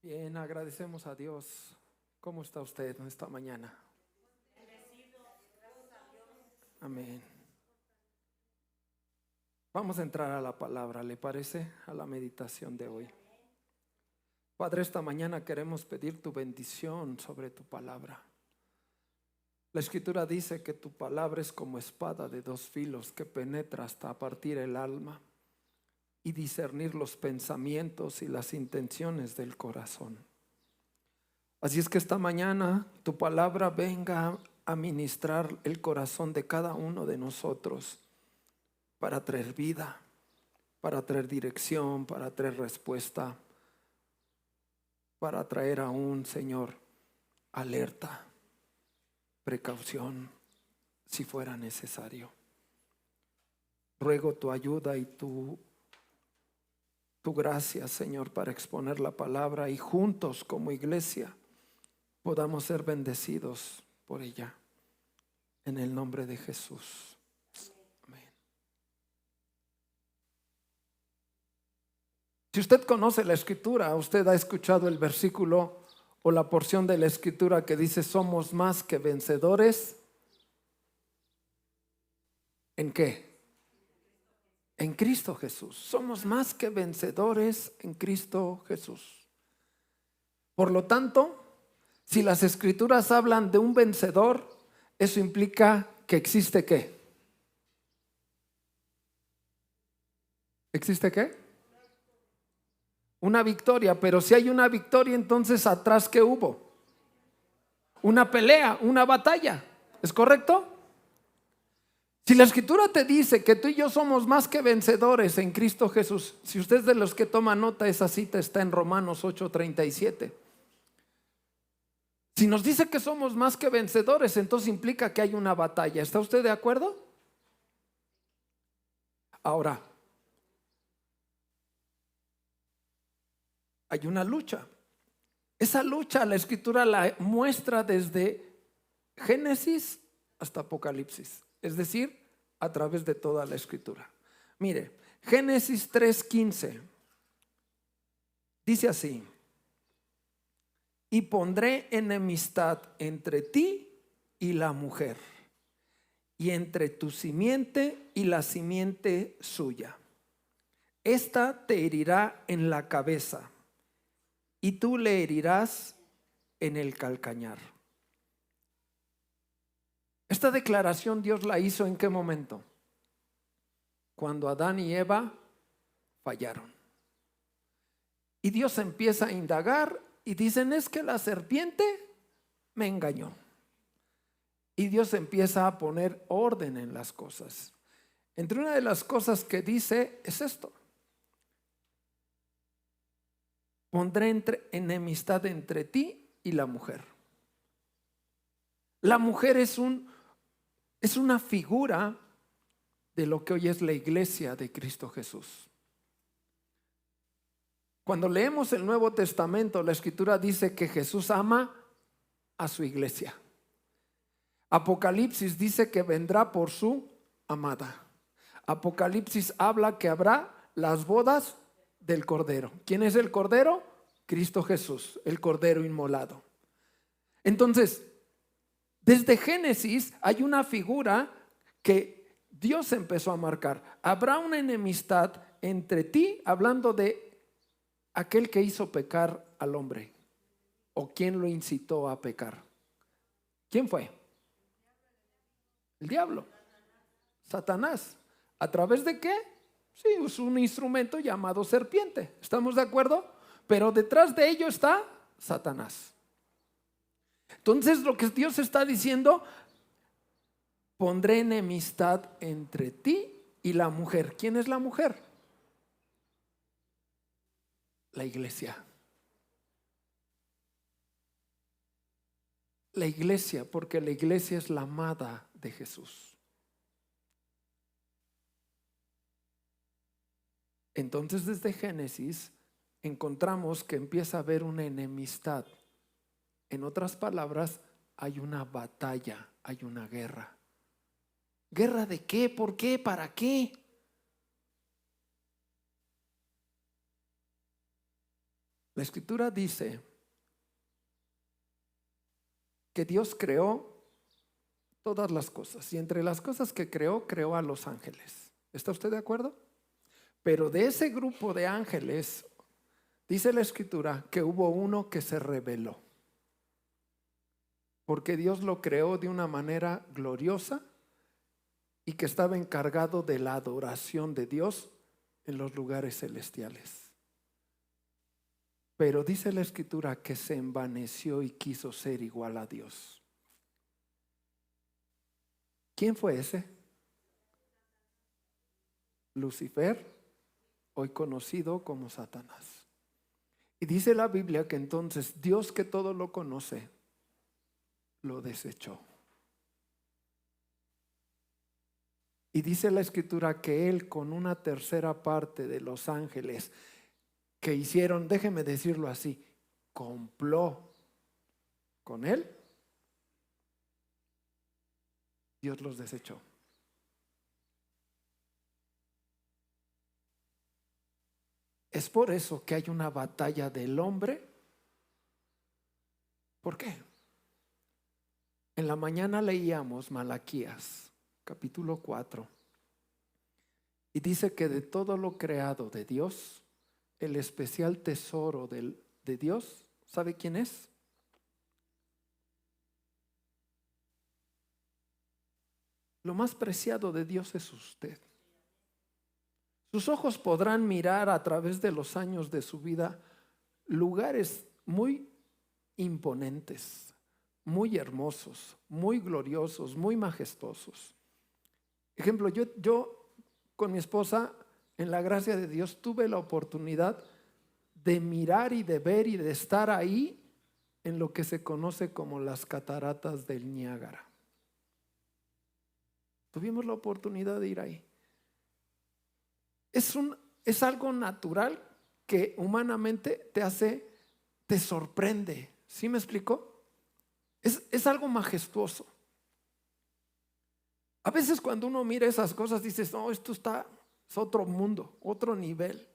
Bien, agradecemos a Dios. ¿Cómo está usted en esta mañana? Amén. Vamos a entrar a la palabra, ¿le parece? A la meditación de hoy. Padre, esta mañana queremos pedir tu bendición sobre tu palabra. La Escritura dice que tu palabra es como espada de dos filos que penetra hasta partir el alma y discernir los pensamientos y las intenciones del corazón. Así es que esta mañana tu palabra venga a ministrar el corazón de cada uno de nosotros para traer vida, para traer dirección, para traer respuesta, para traer aún, Señor, alerta, precaución, si fuera necesario. Ruego tu ayuda y tu gracia, Señor, para exponer la palabra y juntos como iglesia podamos ser bendecidos por ella. En el nombre de Jesús. Amén. Si usted conoce la Escritura, usted ha escuchado el versículo o la porción de la Escritura que dice: somos más que vencedores. ¿En qué? En Cristo Jesús. Somos más que vencedores en Cristo Jesús. Por lo tanto, si las Escrituras hablan de un vencedor, eso implica que existe ¿qué? ¿Existe qué? Una victoria. Pero si hay una victoria, entonces atrás ¿qué hubo? Una pelea, una batalla. ¿Es correcto? Si la Escritura te dice que tú y yo somos más que vencedores en Cristo Jesús, si usted es de los que toma nota, esa cita está en Romanos 8:37. Si nos dice que somos más que vencedores, entonces implica que hay una batalla. ¿Está usted de acuerdo? Ahora, hay una lucha. Esa lucha la Escritura la muestra desde Génesis hasta Apocalipsis, es decir, a través de toda la Escritura. Mire, Génesis 3:15 dice así: y pondré enemistad entre ti y la mujer, y entre tu simiente y la simiente suya. Esta te herirá en la cabeza, y tú le herirás en el calcañar. Esta declaración Dios la hizo ¿en qué momento? Cuando Adán y Eva fallaron. Y Dios empieza a indagar y dicen: es que la serpiente me engañó. Y Dios empieza a poner orden en las cosas. Entre una de las cosas que dice es esto: pondré enemistad entre ti y la mujer. La mujer es una figura de lo que hoy es la iglesia de Cristo Jesús. Cuando leemos el Nuevo Testamento, la Escritura dice que Jesús ama a su iglesia. Apocalipsis dice que vendrá por su amada. Apocalipsis habla que habrá las bodas del Cordero. ¿Quién es el Cordero? Cristo Jesús, el Cordero inmolado. Entonces, desde Génesis hay una figura que Dios empezó a marcar. Habrá una enemistad entre ti, hablando de aquel que hizo pecar al hombre, o quien lo incitó a pecar. ¿Quién fue? El diablo, Satanás. ¿A través de qué? Sí, es un instrumento llamado serpiente. ¿Estamos de acuerdo? Pero detrás de ello está Satanás. Entonces lo que Dios está diciendo: pondré enemistad entre ti y la mujer. ¿Quién es la mujer? La iglesia. La iglesia, porque la iglesia es la amada de Jesús. Entonces, desde Génesis encontramos que empieza a haber una enemistad. En otras palabras, hay una batalla, hay una guerra. ¿Guerra de qué? ¿Por qué? ¿Para qué? La Escritura dice que Dios creó todas las cosas y entre las cosas que creó, creó a los ángeles. ¿Está usted de acuerdo? Pero de ese grupo de ángeles, dice la Escritura que hubo uno que se rebeló, porque Dios lo creó de una manera gloriosa y que estaba encargado de la adoración de Dios en los lugares celestiales. Pero dice la Escritura que se envaneció y quiso ser igual a Dios. ¿Quién fue ese? Lucifer, hoy conocido como Satanás. Y dice la Biblia que entonces Dios, que todo lo conoce, lo desechó. Y dice la Escritura que él, con una tercera parte de los ángeles que hicieron, déjeme decirlo así, compló con él, Dios los desechó. Es por eso que hay una batalla del hombre. ¿Por qué? En la mañana leíamos Malaquías, capítulo 4, y dice que de todo lo creado de Dios, el especial tesoro de Dios, ¿sabe quién es? Lo más preciado de Dios es usted. Sus ojos podrán mirar a través de los años de su vida lugares muy imponentes, muy hermosos, muy gloriosos, muy majestuosos. Ejemplo, yo con mi esposa, en la gracia de Dios, tuve la oportunidad de mirar y de ver y de estar ahí en lo que se conoce como las cataratas del Niágara. Tuvimos la oportunidad de ir ahí. Es algo natural que humanamente te sorprende. ¿Sí me explico? Es algo majestuoso. A veces cuando uno mira esas cosas dices, no, es otro mundo, otro nivel.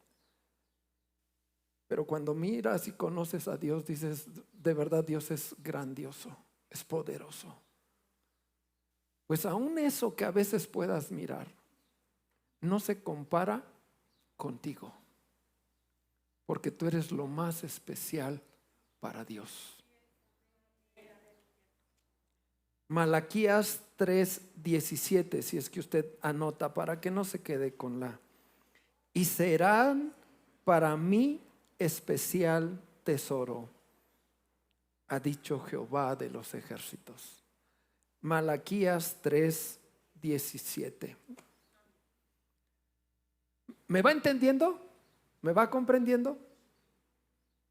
Pero cuando miras y conoces a Dios, dices, de verdad Dios es grandioso, es poderoso. Pues aún eso que a veces puedas mirar, no se compara contigo, porque tú eres lo más especial para Dios. Malaquías 3:17, si es que usted anota, para que no se quede con y serán para mí especial tesoro, ha dicho Jehová de los ejércitos. Malaquías 3:17. ¿Me va entendiendo? ¿Me va comprendiendo?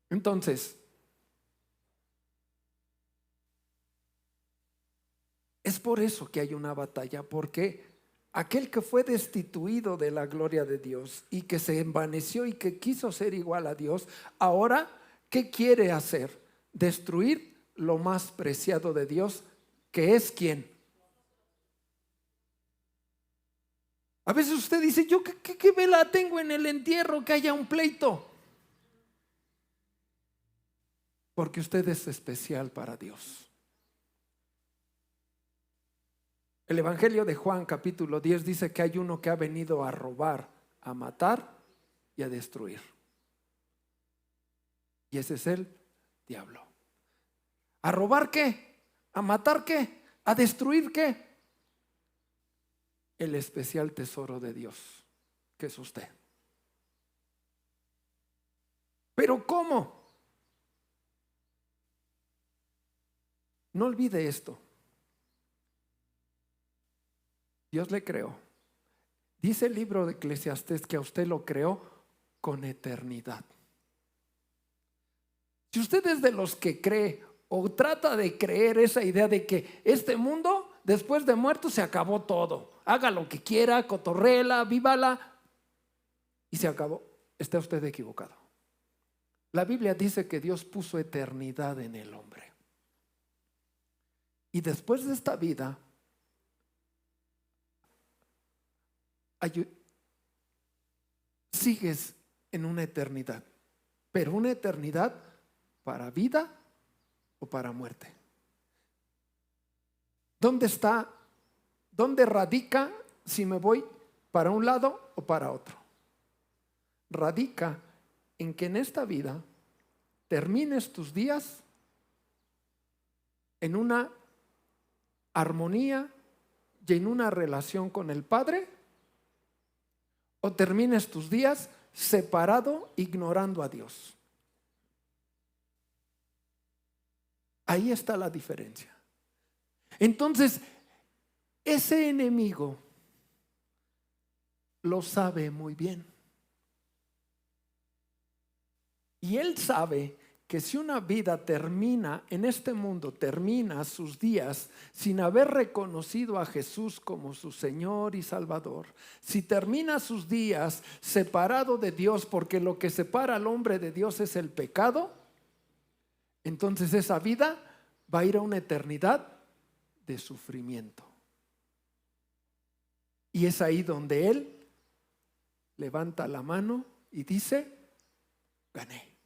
Entonces, es por eso que hay una batalla, porque aquel que fue destituido de la gloria de Dios y que se envaneció y que quiso ser igual a Dios, ahora, ¿qué quiere hacer? Destruir lo más preciado de Dios, que es ¿quién? A veces usted dice, ¿yo qué vela tengo en el entierro que haya un pleito? Porque usted es especial para Dios. El Evangelio de Juan capítulo 10 dice que hay uno que ha venido a robar, a matar y a destruir. Y ese es el diablo. ¿A robar qué? ¿A matar qué? ¿A destruir qué? El especial tesoro de Dios, que es usted. ¿Pero cómo? No olvide esto. Dios le creó. Dice el libro de Eclesiastés que a usted lo creó con eternidad. Si usted es de los que cree o trata de creer esa idea de que este mundo después de muerto se acabó todo, haga lo que quiera, cotorréela, vívala y se acabó, está usted equivocado. La Biblia dice que Dios puso eternidad en el hombre. Y después de esta vida sigues en una eternidad, pero una eternidad para vida o para muerte. ¿Dónde radica si me voy para un lado o para otro? Radica en que en esta vida termines tus días en una armonía y en una relación con el Padre, o termines tus días separado, ignorando a Dios. Ahí está la diferencia. Entonces, ese enemigo lo sabe muy bien. Y él sabe que si una vida termina en este mundo, termina sus días sin haber reconocido a Jesús como su Señor y Salvador, si termina sus días separado de Dios, porque lo que separa al hombre de Dios es el pecado, entonces esa vida va a ir a una eternidad de sufrimiento. Y es ahí donde él levanta la mano y dice: gané.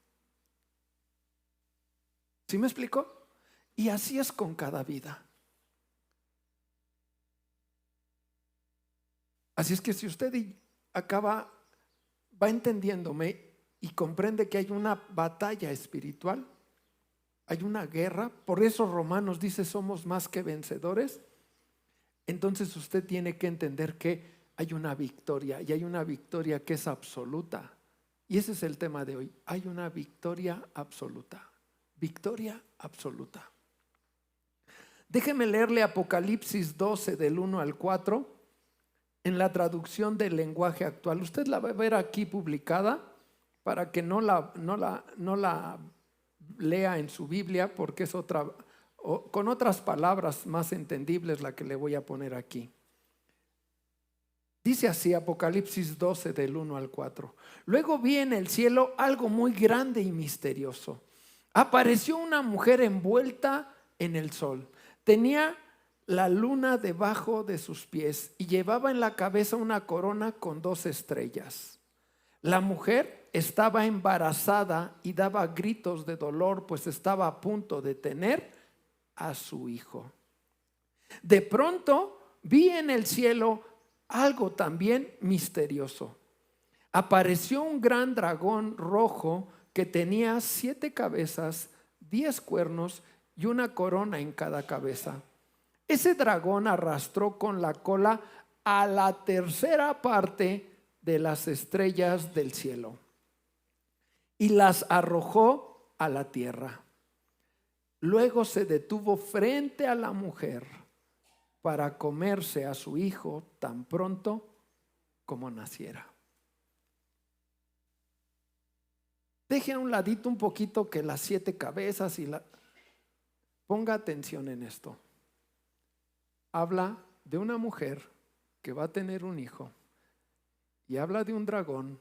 ¿Sí me explico? Y así es con cada vida. Así es que si usted va entendiéndome y comprende que hay una batalla espiritual, hay una guerra, por eso Romanos dice somos más que vencedores, entonces usted tiene que entender que hay una victoria, y hay una victoria que es absoluta. Y ese es el tema de hoy. Hay una victoria absoluta. Victoria absoluta. Déjeme leerle Apocalipsis 12 del 1 al 4 en la traducción del lenguaje actual. Usted la va a ver aquí publicada para que no la lea en su Biblia, porque es con otras palabras más entendibles la que le voy a poner aquí. Dice así Apocalipsis 12 del 1 al 4. Luego vi en el cielo algo muy grande y misterioso. Apareció una mujer envuelta en el sol. Tenía la luna debajo de sus pies y llevaba en la cabeza una corona con 2 estrellas. La mujer estaba embarazada y daba gritos de dolor, pues estaba a punto de tener a su hijo. De pronto vi en el cielo algo también misterioso. Apareció un gran dragón rojo que tenía 7 cabezas, 10 cuernos y una corona en cada cabeza. Ese dragón arrastró con la cola a la tercera parte de las estrellas del cielo y las arrojó a la tierra. Luego se detuvo frente a la mujer para comerse a su hijo tan pronto como naciera. Deje a un ladito un poquito que las 7 cabezas ponga atención en esto. Habla de una mujer que va a tener un hijo y habla de un dragón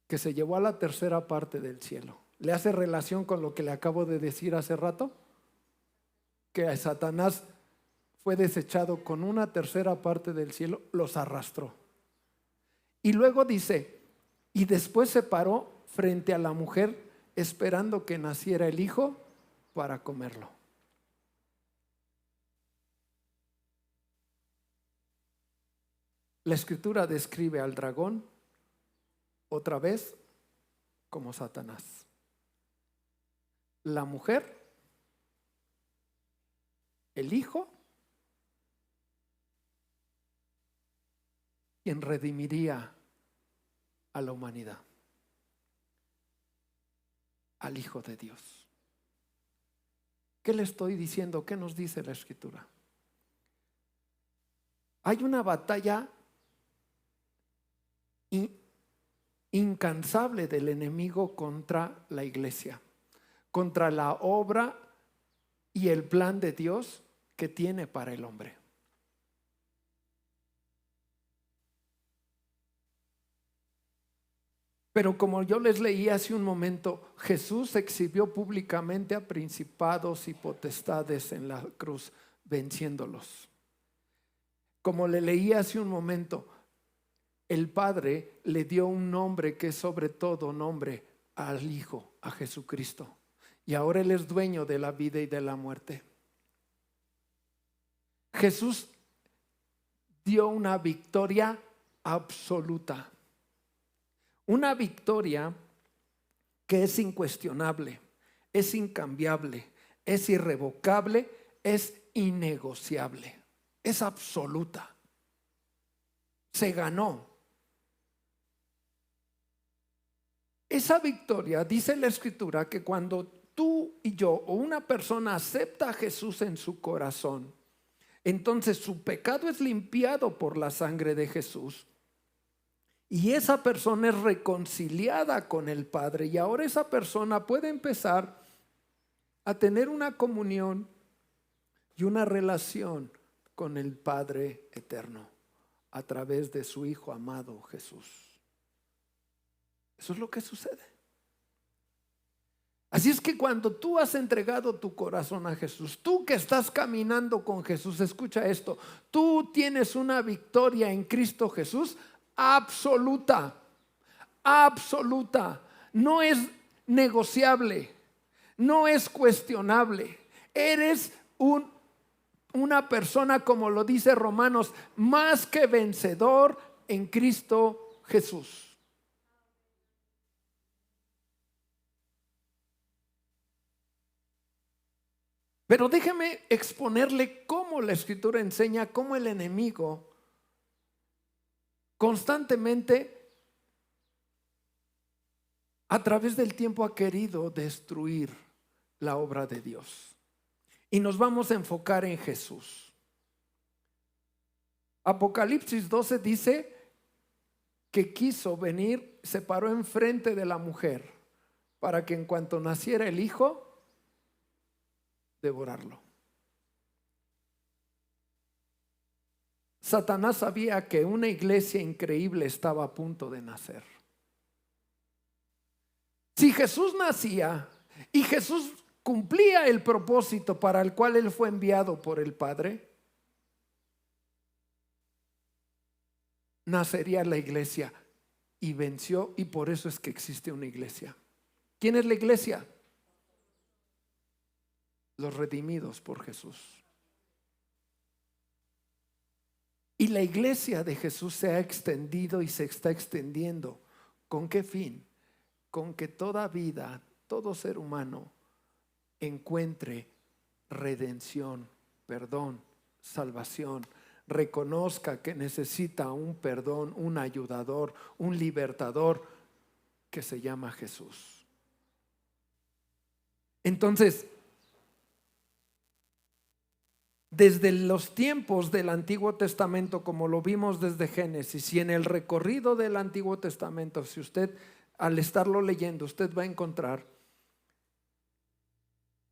que se llevó a la tercera parte del cielo. ¿Le hace relación con lo que le acabo de decir hace rato? Que a Satanás fue desechado con una tercera parte del cielo, los arrastró. Y luego dice, y después se paró frente a la mujer esperando que naciera el hijo para comerlo. La escritura describe al dragón otra vez como Satanás. La mujer, el hijo, quien redimiría a la humanidad, al Hijo de Dios. ¿Qué le estoy diciendo? ¿Qué nos dice la escritura? Hay una batalla incansable del enemigo contra la iglesia, contra la obra y el plan de Dios que tiene para el hombre. Pero como yo les leí hace un momento, Jesús exhibió públicamente a principados y potestades en la cruz, venciéndolos. Como le leí hace un momento, el Padre le dio un nombre que es sobre todo nombre al Hijo, a Jesucristo. Y ahora Él es dueño de la vida y de la muerte. Jesús dio una victoria absoluta. Una victoria que es incuestionable, es incambiable, es irrevocable, es innegociable, es absoluta. Se ganó. Esa victoria, dice la Escritura, que cuando tú y yo o una persona acepta a Jesús en su corazón, entonces su pecado es limpiado por la sangre de Jesús. Y esa persona es reconciliada con el Padre. Y ahora esa persona puede empezar a tener una comunión y una relación con el Padre eterno a través de su Hijo amado Jesús. Eso es lo que sucede. Así es que cuando tú has entregado tu corazón a Jesús, tú que estás caminando con Jesús, escucha esto, tú tienes una victoria en Cristo Jesús absoluta, absoluta. No es negociable, no es cuestionable. Eres una persona, como lo dice Romanos, más que vencedor en Cristo Jesús. Pero déjeme exponerle cómo la Escritura enseña cómo el enemigo constantemente a través del tiempo ha querido destruir la obra de Dios. Y nos vamos a enfocar en Jesús. Apocalipsis 12 dice que quiso venir, se paró enfrente de la mujer para que en cuanto naciera el hijo, devorarlo. Satanás sabía que una iglesia increíble estaba a punto de nacer. Si Jesús nacía y Jesús cumplía el propósito para el cual Él fue enviado por el Padre, nacería la iglesia y venció, y por eso es que existe una iglesia. ¿Quién es la iglesia? Los redimidos por Jesús. Y la iglesia de Jesús se ha extendido y se está extendiendo. ¿Con qué fin? Con que toda vida, todo ser humano encuentre redención, perdón, salvación, reconozca que necesita un perdón, un ayudador, un libertador que se llama Jesús. Entonces, desde los tiempos del Antiguo Testamento, como lo vimos desde Génesis, y en el recorrido del Antiguo Testamento, si usted al estarlo leyendo, usted va a encontrar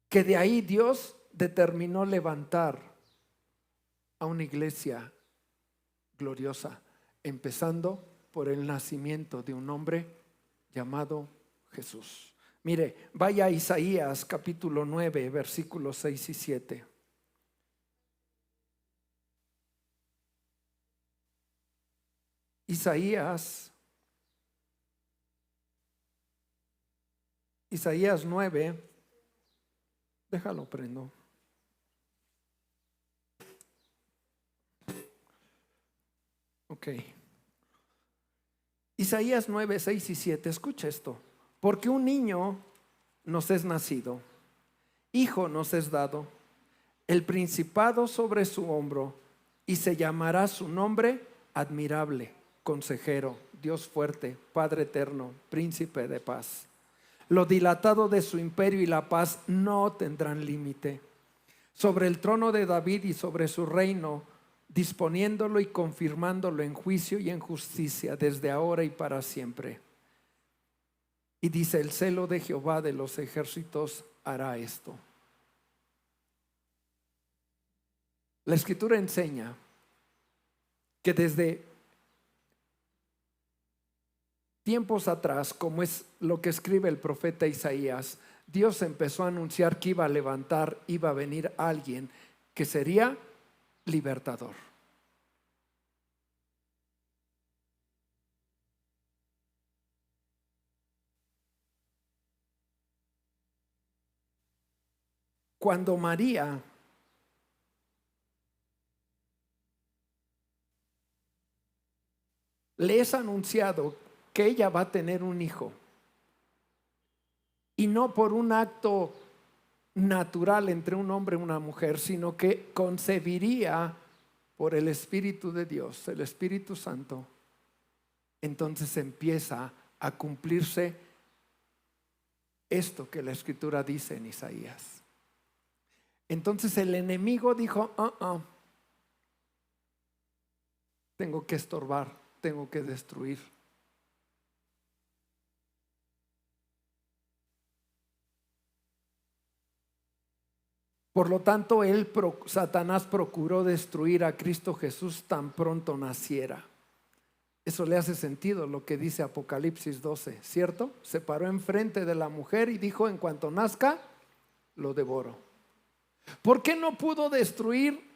que de ahí Dios determinó levantar a una iglesia gloriosa, empezando por el nacimiento de un hombre llamado Jesús. Mire, vaya a Isaías capítulo 9, versículos 6 y 7. Isaías 9, déjalo prendo. Ok. Isaías 9, 6 y 7, escucha esto. Porque un niño nos es nacido, hijo nos es dado, el principado sobre su hombro, y se llamará su nombre admirable, consejero, Dios fuerte, Padre eterno, príncipe de paz. Lo dilatado de su imperio y la paz no tendrán límite. Sobre el trono de David y sobre su reino, disponiéndolo y confirmándolo en juicio y en justicia desde ahora y para siempre. Y dice: el celo de Jehová de los ejércitos hará esto. La Escritura enseña que desde tiempos atrás, como es lo que escribe el profeta Isaías, Dios empezó a anunciar que iba a levantar, iba a venir alguien que sería libertador. cuando María le es anunciado que ella va a tener un hijo, y no por un acto natural entre un hombre y una mujer, sino que concebiría por el Espíritu de Dios, el Espíritu Santo, entonces empieza a cumplirse esto que la Escritura dice en Isaías. Entonces el enemigo dijo, tengo que estorbar, tengo que destruir. Por lo tanto, Satanás procuró destruir a Cristo Jesús tan pronto naciera. Eso le hace sentido lo que dice Apocalipsis 12, ¿cierto? Se paró enfrente de la mujer y dijo, en cuanto nazca, lo devoro. ¿Por qué no pudo destruir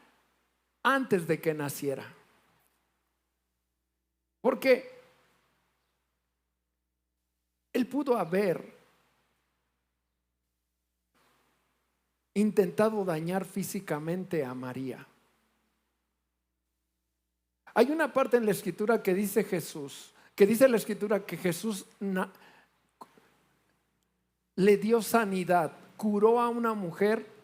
antes de que naciera? Porque él pudo haber intentado dañar físicamente a María. Hay una parte en la Escritura que dice la Escritura que Jesús le dio sanidad, curó a una mujer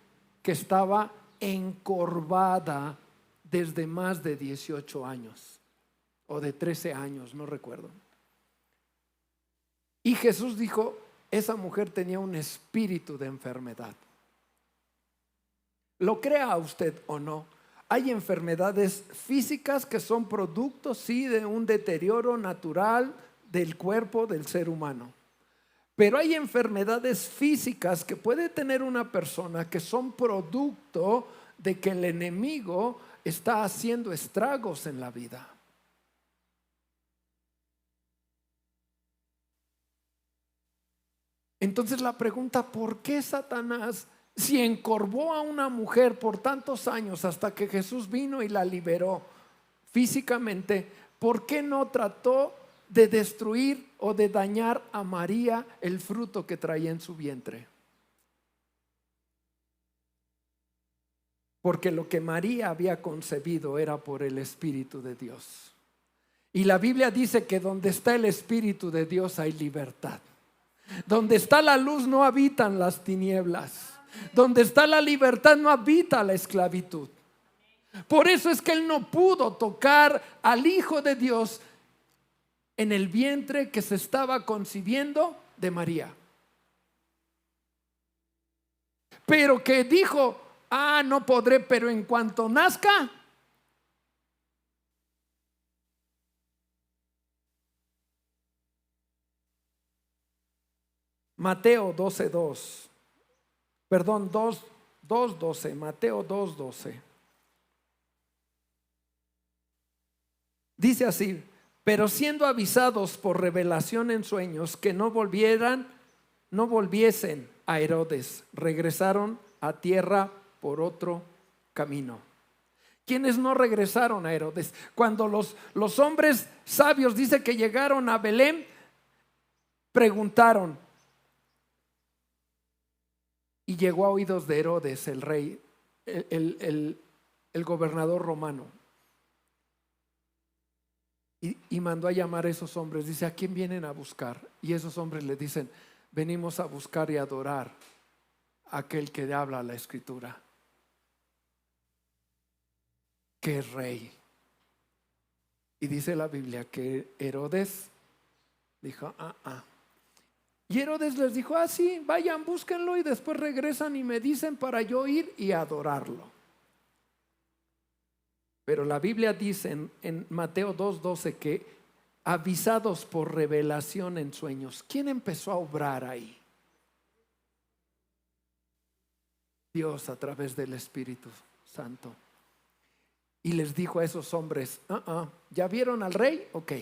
que estaba encorvada desde más de 18 años o de 13 años, no recuerdo. Y Jesús dijo, esa mujer tenía un espíritu de enfermedad. Lo crea usted o no, hay enfermedades físicas que son producto, sí, de un deterioro natural del cuerpo del ser humano. Pero hay enfermedades físicas que puede tener una persona que son producto de que el enemigo está haciendo estragos en la vida. Entonces la pregunta, ¿por qué Satanás, si encorvó a una mujer por tantos años hasta que Jesús vino y la liberó físicamente, por qué no trató de destruir o de dañar a María, el fruto que traía en su vientre? Porque lo que María había concebido era por el Espíritu de Dios. Y la Biblia dice que donde está el Espíritu de Dios hay libertad. Donde está la luz no habitan las tinieblas. Donde está la libertad no habita la esclavitud. Por eso es que él no pudo tocar al Hijo de Dios en el vientre que se estaba concibiendo de María. Pero que dijo, no podré, pero en cuanto nazca, Mateo 12:2. Perdón, 2:12. Mateo 2:12. Dice así: pero siendo avisados por revelación en sueños que no volviesen a Herodes, regresaron a tierra por otro camino. ¿Quiénes no regresaron a Herodes? Cuando los hombres sabios dice que llegaron a Belén, preguntaron, y llegó a oídos de Herodes, el rey, el gobernador romano, y mandó a llamar a esos hombres. Dice, ¿a quién vienen a buscar? Y esos hombres le dicen, venimos a buscar y adorar a aquel que habla la Escritura, que es rey. Y dice la Biblia que Herodes dijo, Y Herodes les dijo, sí, vayan, búsquenlo y después regresan y me dicen para yo ir y adorarlo. Pero la Biblia dice en Mateo 2:12 que avisados por revelación en sueños. ¿Quién empezó a obrar ahí? Dios a través del Espíritu Santo. Y les dijo a esos hombres, ¿ya vieron al rey? Ok,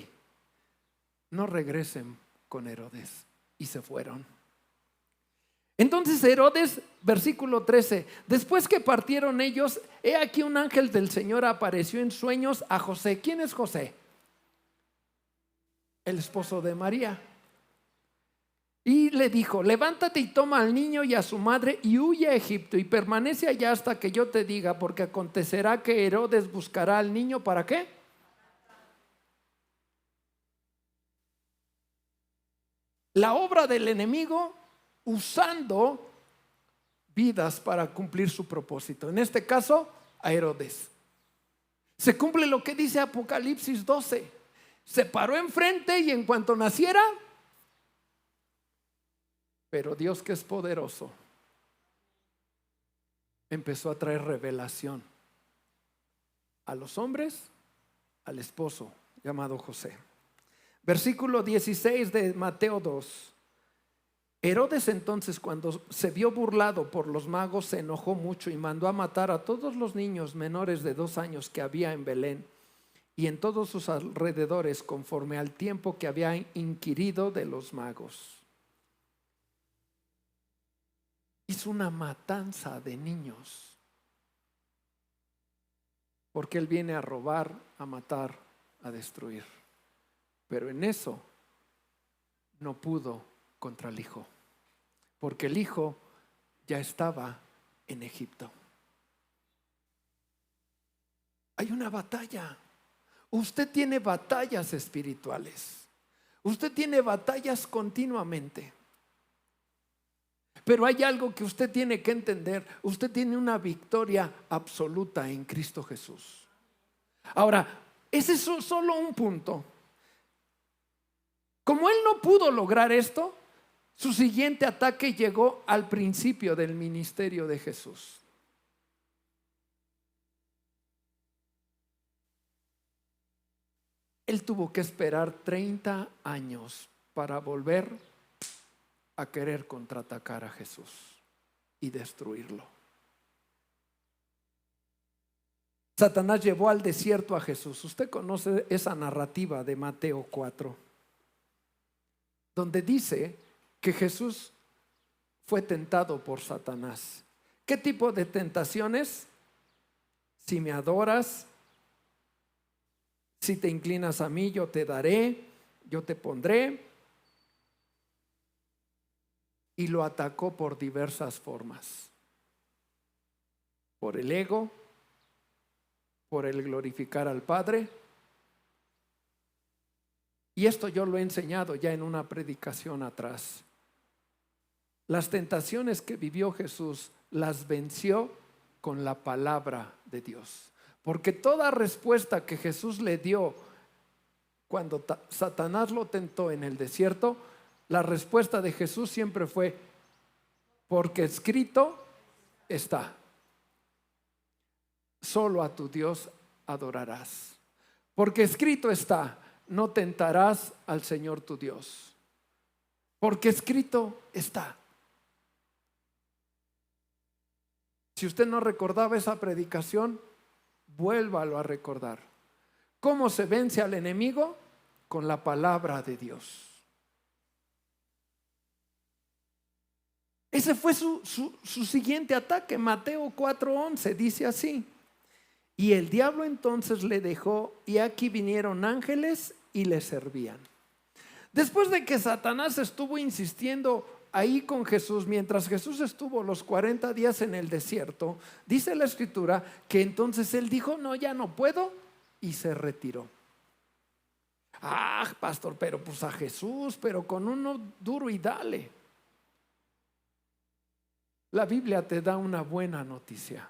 no regresen con Herodes. Y se fueron. Entonces Herodes, versículo 13, después que partieron ellos, he aquí un ángel del Señor apareció en sueños a José. ¿Quién es José? El esposo de María. Y le dijo: levántate y toma al niño y a su madre y huye a Egipto y permanece allá hasta que yo te diga, porque acontecerá que Herodes buscará al niño. ¿Para qué? La obra del enemigo usando vidas para cumplir su propósito. En este caso, a Herodes. Se cumple lo que dice Apocalipsis 12. Se paró enfrente y en cuanto naciera, pero Dios, que es poderoso, empezó a traer revelación a los hombres, al esposo llamado José. Versículo 16 de Mateo 2. Herodes entonces, cuando se vio burlado por los magos, se enojó mucho y mandó a matar a todos los niños menores de 2 años que había en Belén y en todos sus alrededores, conforme al tiempo que había inquirido de los magos. Hizo una matanza de niños, porque Él viene a robar, a matar, a destruir. Pero en eso no pudo contra el hijo, porque el hijo ya estaba en Egipto. Hay una batalla. Usted tiene batallas espirituales. Usted tiene batallas continuamente. Pero hay algo que usted tiene que entender. Usted tiene una victoria absoluta en Cristo Jesús. Ahora, ese es solo un punto. Como él no pudo lograr esto, su siguiente ataque llegó al principio del ministerio de Jesús. Él tuvo que esperar 30 años para volver a querer contraatacar a Jesús y destruirlo. Satanás llevó al desierto a Jesús. Usted conoce esa narrativa de Mateo 4, donde dice que Jesús fue tentado por Satanás. ¿Qué tipo de tentaciones? Si me adoras, si te inclinas a mí, yo te daré, yo te pondré. Y lo atacó por diversas formas. Por el ego, por el glorificar al Padre. Y esto yo lo he enseñado ya en una predicación atrás. Las tentaciones que vivió Jesús las venció con la palabra de Dios. Porque toda respuesta que Jesús le dio cuando Satanás lo tentó en el desierto, la respuesta de Jesús siempre fue: porque escrito está, solo a tu Dios adorarás. Porque escrito está, no tentarás al Señor tu Dios. Porque escrito está. Si usted no recordaba esa predicación, vuélvalo a recordar. ¿Cómo se vence al enemigo? Con la palabra de Dios. Ese fue su siguiente ataque. Mateo 4:11 dice así: y el diablo entonces le dejó, y aquí vinieron ángeles y le servían. Después de que Satanás estuvo insistiendo ahí con Jesús, mientras Jesús estuvo los 40 días en el desierto, dice la escritura que entonces él dijo: no, ya no puedo, y se retiró. Pastor, pero pues a Jesús, pero con uno duro y dale. La Biblia te da una buena noticia: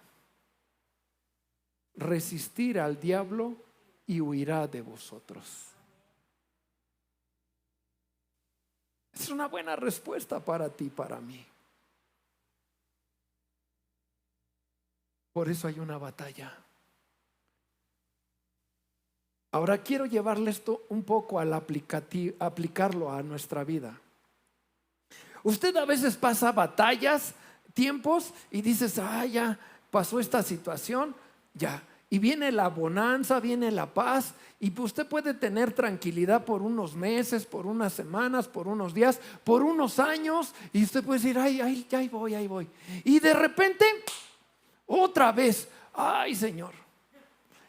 resistir al diablo y huirá de vosotros. Es una buena respuesta para ti, para mí. Por eso hay una batalla. Ahora quiero llevarle esto un poco al aplicarlo a nuestra vida. Usted a veces pasa batallas, tiempos, y dices: ya pasó esta situación, ya. Y viene la bonanza, viene la paz, y usted puede tener tranquilidad por unos meses, por unas semanas, por unos días, por unos años, y usted puede decir: ahí voy. Y de repente, otra vez, Señor.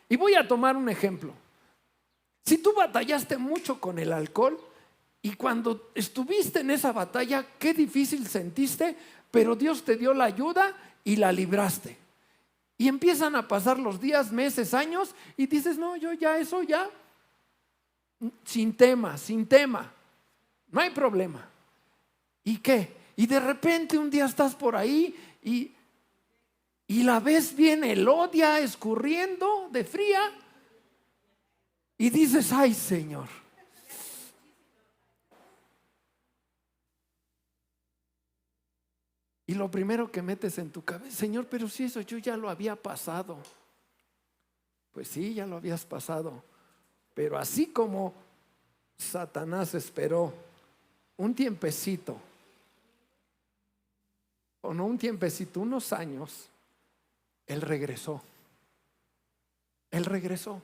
Y voy a tomar un ejemplo. Si tú batallaste mucho con el alcohol Y cuando estuviste en esa batalla, qué difícil sentiste, pero Dios te dio la ayuda y la libraste. Y empiezan a pasar los días, meses, años, y dices, no, yo ya eso ya, sin tema, no hay problema. ¿Y qué? Y de repente un día estás por ahí y la ves bien elodia, escurriendo de fría, y dices, ay Señor. Y lo primero que metes en tu cabeza, Señor, pero si eso yo ya lo había pasado. Pues sí, ya lo habías pasado. Pero así como Satanás esperó un tiempecito, o no un tiempecito, unos años, Él regresó. Él regresó.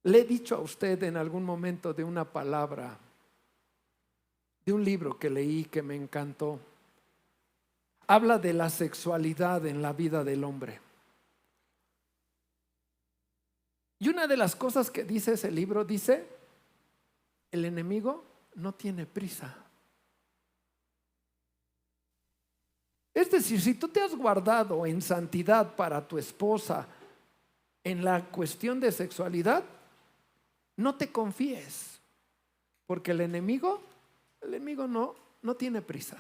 Le he dicho a usted en algún momento de una palabra, de un libro que leí que me encantó. Habla de la sexualidad en la vida del hombre. Y una de las cosas que dice ese libro, dice, el enemigo no tiene prisa. Es decir, si tú te has guardado en santidad para tu esposa en la cuestión de sexualidad, no te confíes, porque el enemigo no tiene prisa.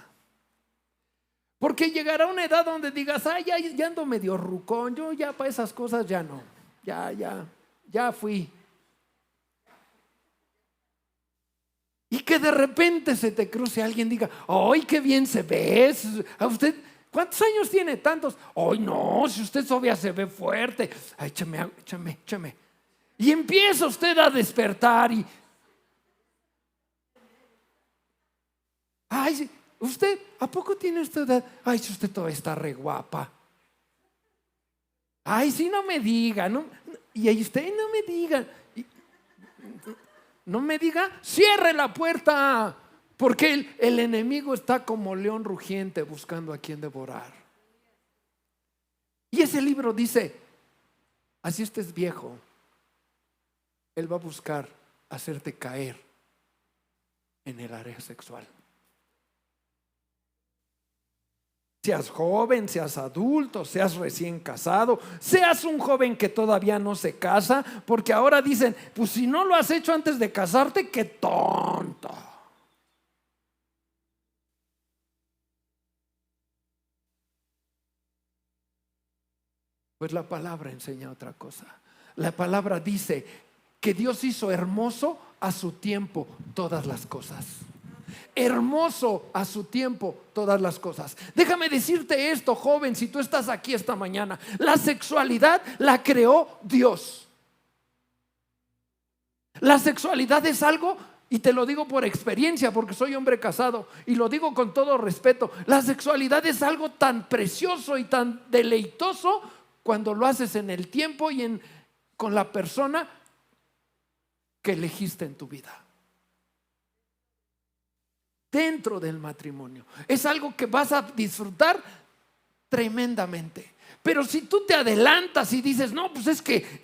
Porque llegará una edad donde digas, ay, ya ando medio rucón, yo ya para esas cosas ya no, ya fui. Y que de repente se te cruce alguien y diga, ¡ay, qué bien se ve! ¿A usted cuántos años tiene? Tantos. ¡Ay, no! Si usted todavía se ve fuerte. Ay, échame. Y empieza usted a despertar y... Ay, usted, ¿a poco tiene usted edad? Ay, si usted todavía está re guapa. Ay, si no me diga, no, y ahí usted no me diga. No me diga, cierre la puerta, porque el enemigo está como león rugiente buscando a quien devorar. Y ese libro dice, así estés viejo, él va a buscar hacerte caer en el área sexual. Seas joven, seas adulto, seas recién casado, seas un joven que todavía no se casa, porque ahora dicen, pues si no lo has hecho antes de casarte, qué tonto. Pues la palabra enseña otra cosa. La palabra dice que Dios hizo hermoso a su tiempo todas las cosas. Hermoso a su tiempo todas las cosas. Déjame decirte esto, joven, si tú estás aquí esta mañana, la sexualidad la creó Dios. La sexualidad es algo, y te lo digo por experiencia porque soy hombre casado y lo digo con todo respeto, la sexualidad es algo tan precioso y tan deleitoso cuando lo haces en el tiempo y con la persona que elegiste en tu vida. Dentro del matrimonio es algo que vas a disfrutar tremendamente. Pero si tú te adelantas y dices, no, pues es que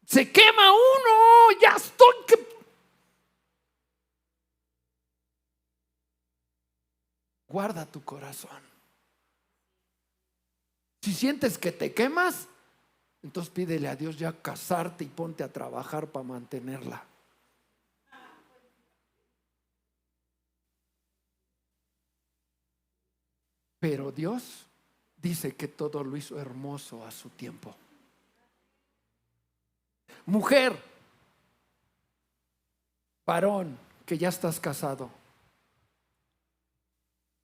se quema uno, ya estoy guarda tu corazón. Si sientes que te quemas, entonces pídele a Dios ya casarte y ponte a trabajar para mantenerla. Pero Dios dice que todo lo hizo hermoso a su tiempo. Mujer, varón, que ya estás casado,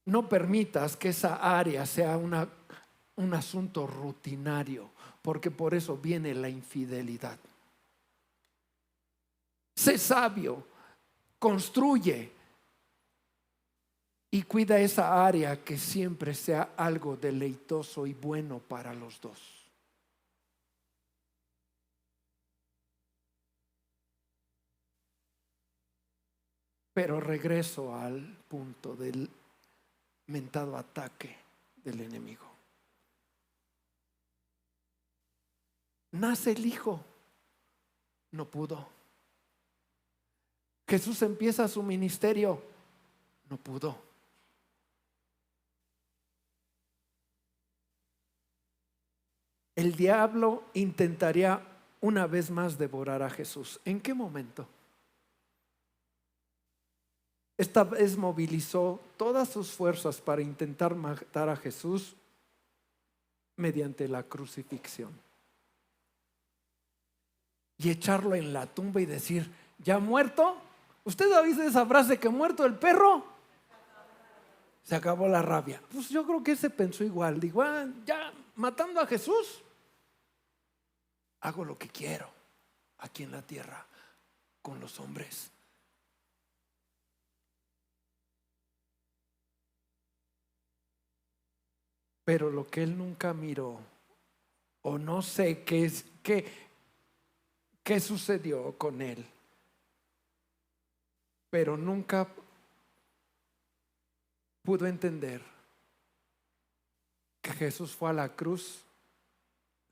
no permitas que esa área sea un asunto rutinario, porque por eso viene la infidelidad. Sé sabio, construye y cuida esa área, que siempre sea algo deleitoso y bueno para los dos. Pero regreso al punto del mentado ataque del enemigo. Nace el hijo, no pudo. Jesús empieza su ministerio, no pudo. El diablo intentaría una vez más devorar a Jesús. ¿En qué momento? Esta vez movilizó todas sus fuerzas para intentar matar a Jesús mediante la crucifixión y echarlo en la tumba y decir: ¿ya muerto? ¿Usted ha oído esa frase que muerto el perro? Se acabó la rabia. Pues yo creo que ese pensó igual. Digo, ya matando a Jesús, hago lo que quiero aquí en la tierra con los hombres. Pero lo que él nunca miró, o no sé qué sucedió con él, pero nunca pudo entender que Jesús fue a la cruz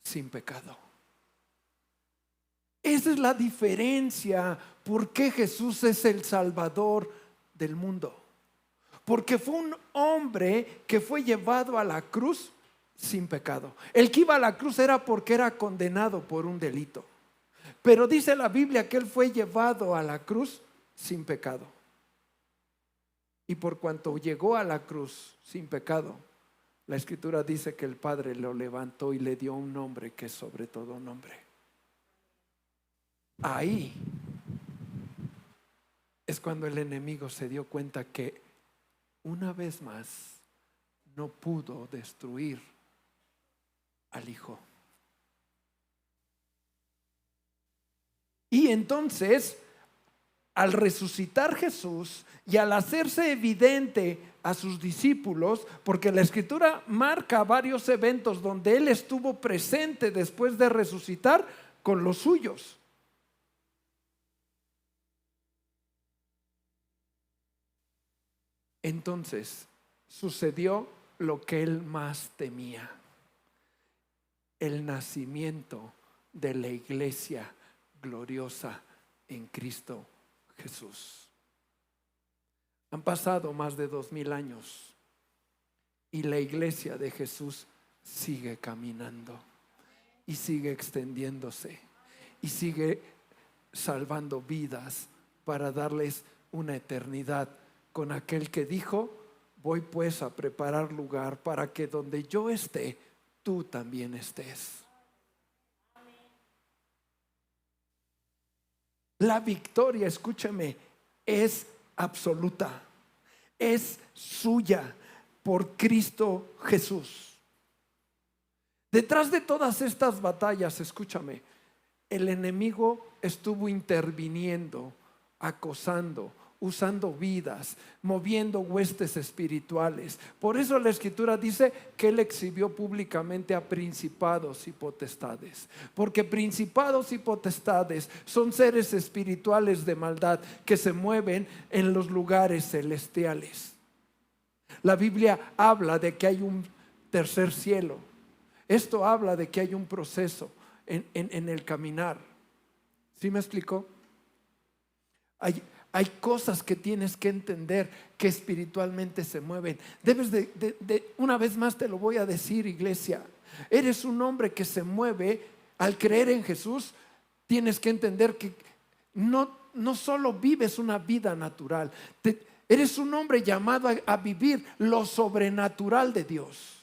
sin pecado. Esa es la diferencia. ¿Por qué Jesús es el Salvador del mundo? Porque fue un hombre que fue llevado a la cruz sin pecado. El que iba a la cruz era porque era condenado por un delito. Pero dice la Biblia que él fue llevado a la cruz sin pecado. Y por cuanto llegó a la cruz sin pecado, la Escritura dice que el Padre lo levantó y le dio un nombre que es sobre todo nombre. Ahí es cuando el enemigo se dio cuenta que una vez más no pudo destruir al Hijo. Y entonces, al resucitar Jesús y al hacerse evidente a sus discípulos, porque la Escritura marca varios eventos donde Él estuvo presente después de resucitar con los suyos. Entonces sucedió lo que él más temía: el nacimiento de la iglesia gloriosa en Cristo Jesús. Han pasado más de 2000 años y la iglesia de Jesús sigue caminando y sigue extendiéndose y sigue salvando vidas para darles una eternidad con aquel que dijo: voy pues a preparar lugar para que donde yo esté, tú también estés. La victoria, escúcheme, es absoluta, es suya por Cristo Jesús. Detrás de todas estas batallas, escúchame, el enemigo estuvo interviniendo, acosando, usando vidas, moviendo huestes espirituales. Por eso la Escritura dice que Él exhibió públicamente a principados y potestades, porque principados y potestades son seres espirituales de maldad que se mueven en los lugares celestiales. La Biblia habla de que hay un tercer cielo. Esto habla de que hay un proceso en el caminar. ¿Sí me explicó? Hay cosas que tienes que entender que espiritualmente se mueven. Debes una vez más te lo voy a decir, iglesia. Eres un hombre que se mueve al creer en Jesús. Tienes que entender que no solo vives una vida natural. Eres un hombre llamado a vivir lo sobrenatural de Dios.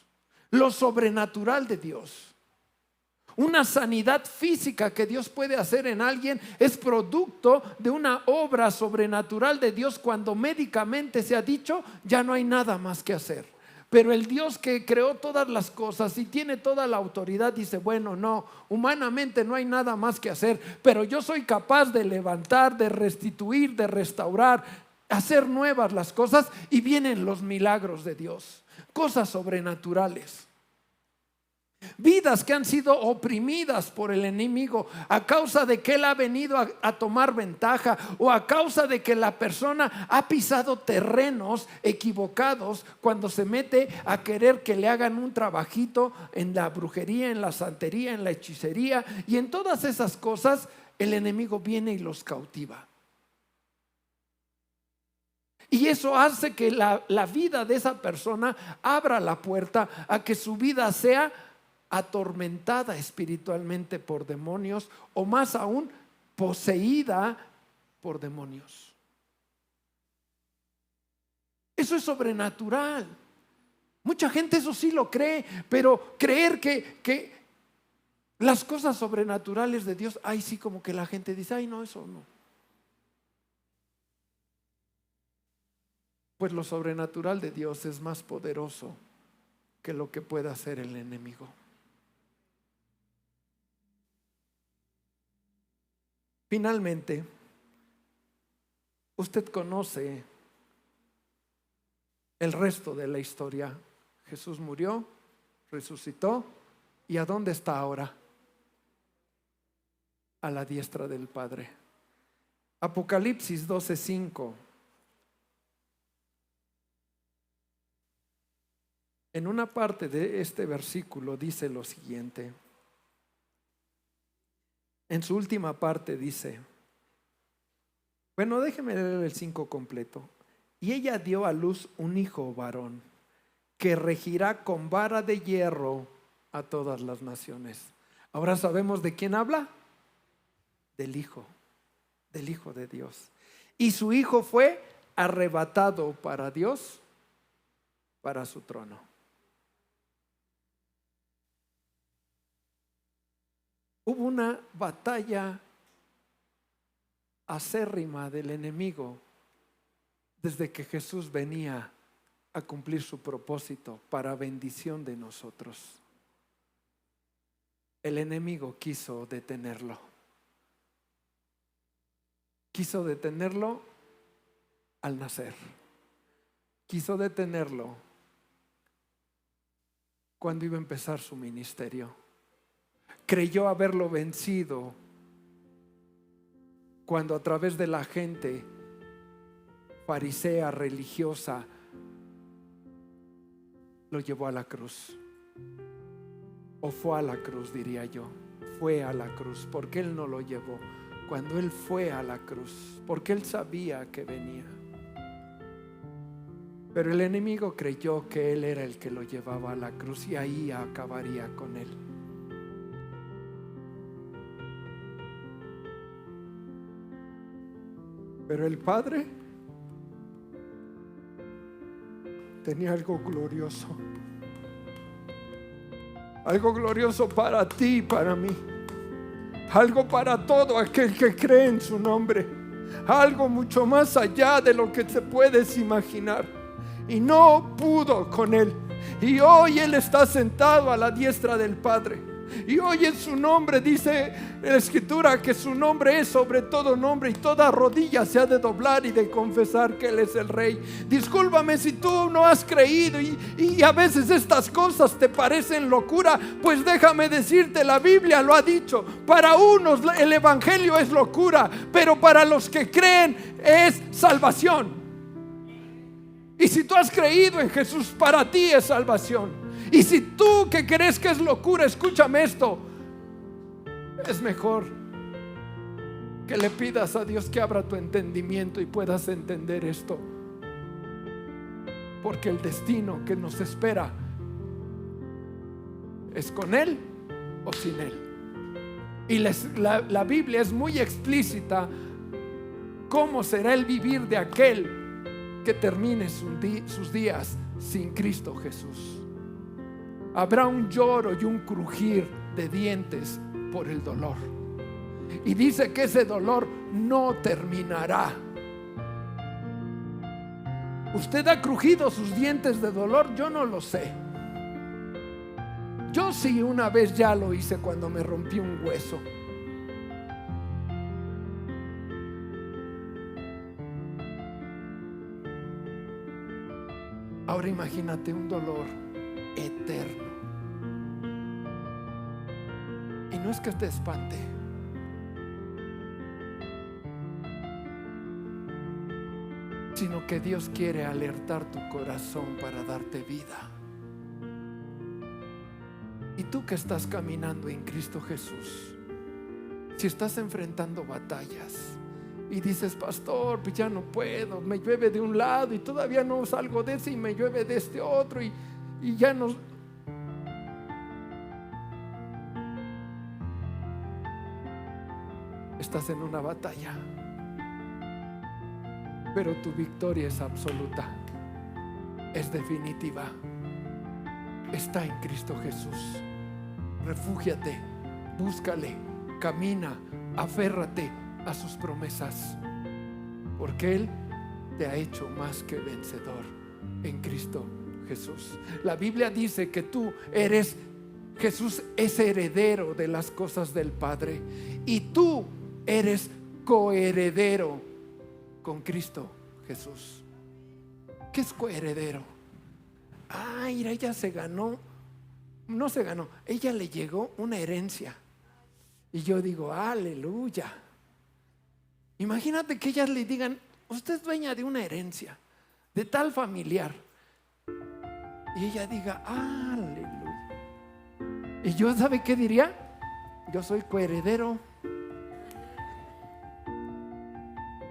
Lo sobrenatural de Dios. Una sanidad física que Dios puede hacer en alguien es producto de una obra sobrenatural de Dios cuando médicamente se ha dicho ya no hay nada más que hacer. Pero el Dios que creó todas las cosas y tiene toda la autoridad dice: bueno, no, humanamente no hay nada más que hacer, pero yo soy capaz de levantar, de restituir, de restaurar, hacer nuevas las cosas, y vienen los milagros de Dios, cosas sobrenaturales. Vidas que han sido oprimidas por el enemigo a causa de que él ha venido a tomar ventaja, o a causa de que la persona ha pisado terrenos equivocados cuando se mete a querer que le hagan un trabajito en la brujería, en la santería, en la hechicería, y en todas esas cosas el enemigo viene y los cautiva. Y eso hace que la vida de esa persona abra la puerta a que su vida sea atormentada espiritualmente por demonios, o más aún, poseída por demonios. Eso es sobrenatural. Mucha gente eso sí lo cree, pero creer que las cosas sobrenaturales de Dios, ay, sí, como que la gente dice, ay, no, eso no. Pues lo sobrenatural de Dios es más poderoso que lo que pueda hacer el enemigo. Finalmente, usted conoce el resto de la historia. Jesús murió, resucitó, ¿y a dónde está ahora? A la diestra del Padre. Apocalipsis 12:5. En una parte de este versículo dice lo siguiente. En su última parte dice, bueno, déjeme leer el 5 completo. Y ella dio a luz un hijo varón, que regirá con vara de hierro a todas las naciones. Ahora sabemos de quién habla. Del Hijo de Dios. Y su Hijo fue arrebatado para Dios, para su trono. Hubo una batalla acérrima del enemigo desde que Jesús venía a cumplir su propósito para bendición de nosotros. El enemigo quiso detenerlo. Quiso detenerlo al nacer. Quiso detenerlo cuando iba a empezar su ministerio. Creyó haberlo vencido cuando a través de la gente farisea, religiosa, lo llevó a la cruz. O fue a la cruz, diría yo. Fue a la cruz, porque él no lo llevó. Cuando él fue a la cruz, porque él sabía que venía. Pero el enemigo creyó que él era el que lo llevaba a la cruz, y ahí acabaría con él. Pero el Padre tenía algo glorioso. Algo glorioso para ti y para mí. Algo para todo aquel que cree en su nombre. Algo mucho más allá de lo que te puedes imaginar. Y no pudo con él. Y hoy él está sentado a la diestra del Padre. Y hoy en su nombre dice la Escritura que su nombre es sobre todo nombre, y toda rodilla se ha de doblar y de confesar que él es el Rey. Discúlpame si tú no has creído y a veces estas cosas te parecen locura, pues déjame decirte, la Biblia lo ha dicho. Para unos el evangelio es locura, pero para los que creen es salvación. Y si tú has creído en Jesús, para ti es salvación. Y si tú que crees que es locura, escúchame esto, es mejor que le pidas a Dios que abra tu entendimiento y puedas entender esto, porque el destino que nos espera es con Él o sin Él. Y la Biblia es muy explícita cómo será el vivir de aquel que termine sus días sin Cristo Jesús. Habrá un lloro y un crujir de dientes por el dolor. Y dice que ese dolor no terminará. ¿Usted ha crujido sus dientes de dolor? Yo no lo sé. Yo sí, una vez ya lo hice cuando me rompí un hueso. Ahora imagínate un dolor eterno. Y no es que te espante, sino que Dios quiere alertar tu corazón para darte vida. Y tú que estás caminando en Cristo Jesús, si estás enfrentando batallas Y dices, pastor, pues ya no puedo, me llueve de un lado y todavía no salgo de ese y me llueve de este otro y ya no. Estás en una batalla, pero tu victoria es absoluta, es definitiva. Está en Cristo Jesús. Refúgiate, búscale, camina, aférrate a sus promesas, porque Él te ha hecho más que vencedor en Cristo Jesús. La Biblia dice que Jesús es heredero de las cosas del Padre y tú eres coheredero con Cristo Jesús. ¿Qué es coheredero? Mira, ella se ganó. No se ganó, ella le llegó una herencia. Y yo digo, aleluya. Imagínate que ellas le digan, usted es dueña de una herencia de tal familiar, y ella diga, aleluya. Y yo, ¿sabe qué diría? Yo soy coheredero.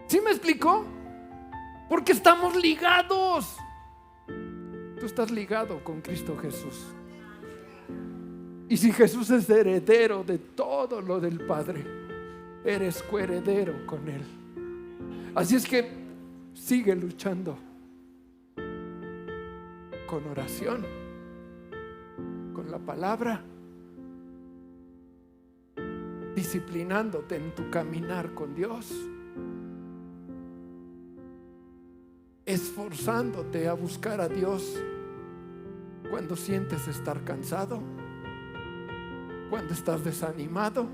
¿Sí me explicó? Porque estamos ligados. Tú estás ligado con Cristo Jesús. Y si Jesús es heredero de todo lo del Padre, eres coheredero con Él. Así es que sigue luchando con oración, con la palabra, disciplinándote en tu caminar con Dios, esforzándote a buscar a Dios cuando sientes estar cansado, cuando estás desanimado,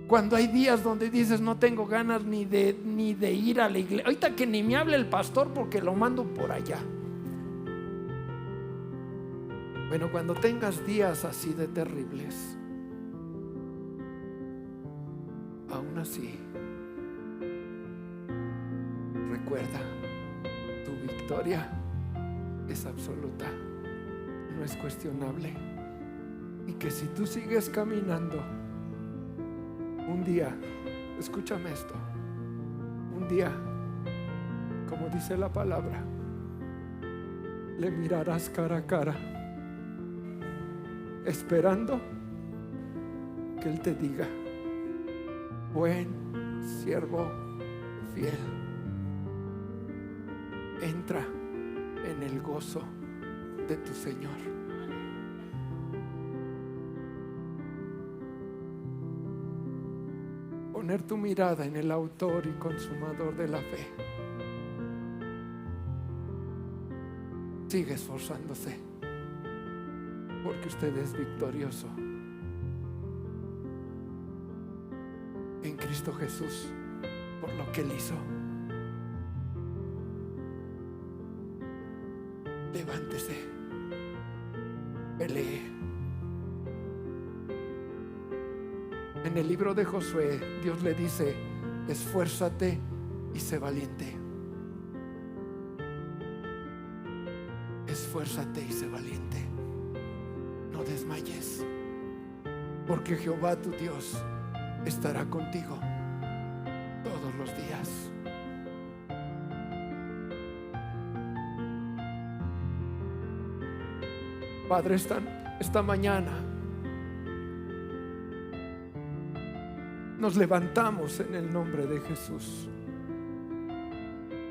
cuando hay días donde dices no tengo ganas ni de ir a la iglesia. Ahorita que ni me hable el pastor porque lo mando por allá. Bueno, cuando tengas días así de terribles, aún así, recuerda, tu victoria es absoluta, no es cuestionable. Y que si tú sigues caminando, un día, escúchame esto, un día, como dice la palabra, le mirarás cara a cara, esperando que Él te diga, buen siervo fiel, entra en el gozo de tu Señor. Poner tu mirada en el autor y consumador de la fe. Sigue esforzándose, porque usted es victorioso en Cristo Jesús por lo que Él hizo. Levántese, pelee. En el libro de Josué, Dios le dice, esfuérzate y sé valiente. Esfuérzate y sé valiente. No desmayes, porque Jehová tu Dios estará contigo todos los días. Padre, esta mañana nos levantamos en el nombre de Jesús.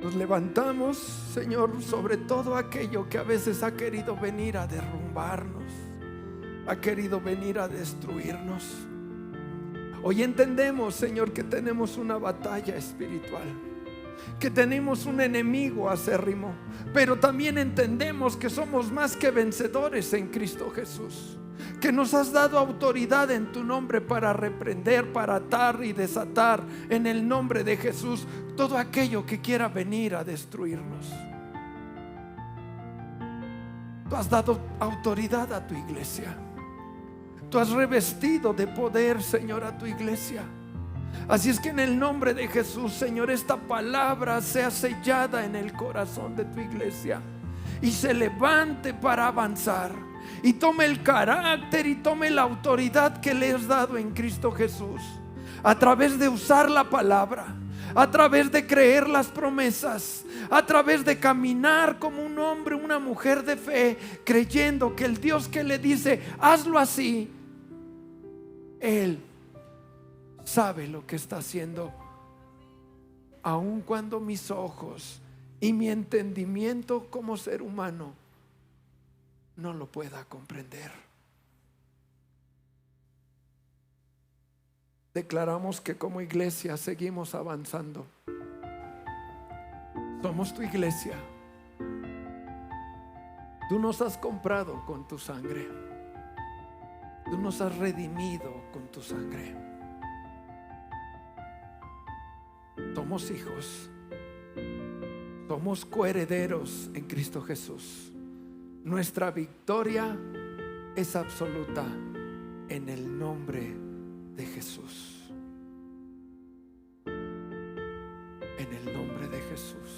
Nos levantamos, Señor, sobre todo aquello que a veces ha querido venir a derrumbarnos, ha querido venir a destruirnos. Hoy entendemos, Señor, que tenemos una batalla espiritual, que tenemos un enemigo acérrimo, pero también entendemos que somos más que vencedores en Cristo Jesús, que nos has dado autoridad en tu nombre para reprender, para atar y desatar en el nombre de Jesús todo aquello que quiera venir a destruirnos. Tú has dado autoridad a tu iglesia. Tú has revestido de poder, Señor, a tu iglesia. Así es que en el nombre de Jesús, Señor, esta palabra sea sellada en el corazón de tu iglesia y se levante para avanzar y tome el carácter y tome la autoridad que le has dado en Cristo Jesús a través de usar la palabra, a través de creer las promesas, a través de caminar como un hombre, una mujer de fe, creyendo que el Dios que le dice hazlo así, Él sabe lo que está haciendo, aun cuando mis ojos y mi entendimiento como ser humano no lo pueda comprender. Declaramos que como iglesia seguimos avanzando. Somos tu iglesia. Tú nos has comprado con tu sangre. Tú nos has redimido con tu sangre. Somos hijos. Somos coherederos en Cristo Jesús. Nuestra victoria es absoluta en el nombre de Jesús. En el nombre de Jesús.